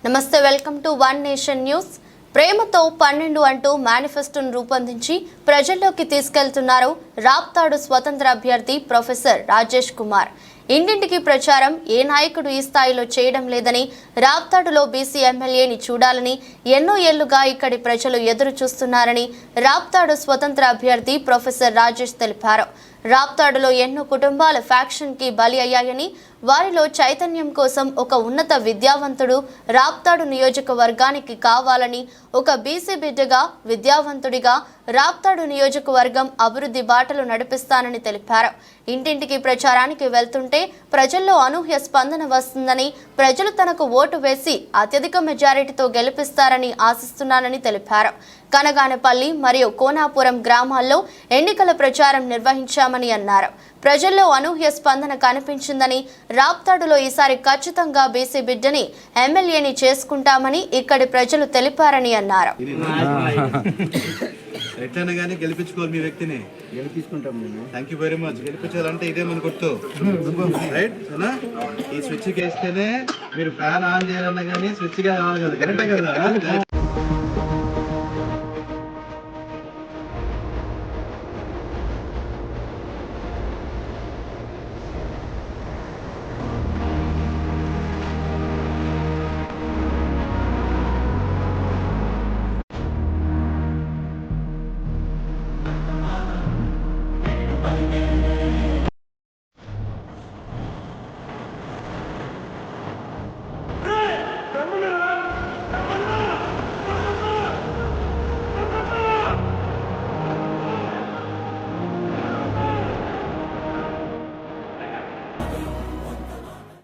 నమస్తే, welcome to one nation news. ప్రేమతో 12 అంటూ మేనిఫెస్టోను రూపొందించి ప్రజల్లోకి తీసుకెళ్తున్నారు రాప్తాడు స్వతంత్ర అభ్యర్థి ప్రొఫెసర్ రాజేష్ కుమార్. ఇంటింటికి ప్రచారం ఏ నాయకుడు ఈ స్థాయిలో చేయడం లేదని, రాప్తాడులో బీసీ ఎమ్మెల్యేని చూడాలని ఎన్నో ఏళ్లుగా ఇక్కడి ప్రజలు ఎదురు చూస్తున్నారని రాప్తాడు స్వతంత్ర అభ్యర్థి ప్రొఫెసర్ రాజేష్ తెలిపారు. రాప్తాడులో ఎన్నో కుటుంబాలు ఫ్యాక్షన్ కి బలి అయ్యాయని, వారిలో చైతన్యం కోసం ఒక ఉన్నత విద్యావంతుడు రాప్తాడు నియోజకవర్గానికి కావాలని, ఒక బీసీ బిడ్డగా విద్యావంతుడిగా రాప్తాడు నియోజకవర్గం అభివృద్ధి బాటలు నడిపిస్తానని తెలిపారు. ఇంటింటికి ప్రచారానికి వెళ్తుంటే ప్రజల్లో అనూహ్య స్పందన వస్తుందని, ప్రజలు తనకు ఓటు వేసి అత్యధిక మెజారిటీతో గెలిపిస్తారని ఆశిస్తున్నానని తెలిపారు. కనగానపల్లి మరియు కోనాపురం గ్రామాల్లో ఎన్నికల ప్రచారం నిర్వహించామని అన్నారు. ప్రజల్లో అనూహ్య స్పందన కనిపించిందని, రాప్తాడులో ఈసారి ఖచ్చితంగా బీసీ బిడ్డని ఎమ్మెల్యేని చేసుకుంటామని ఇక్కడి ప్రజలు తెలిపారని అన్నారు. ఎట్లైనా కానీ గెలిపించుకోవాలి, మీ వ్యక్తిని గెలిపించుకుంటాం. Thank you very much. గెలిపించాలంటే ఇదే మన గుర్తు, రైట్? ఈ స్విచ్ వేస్తేనే మీరు ఫ్యాన్ ఆన్ చేయాలన్నా కానీ స్విచ్ గా కావాలి కదా, కరెక్టే కదా?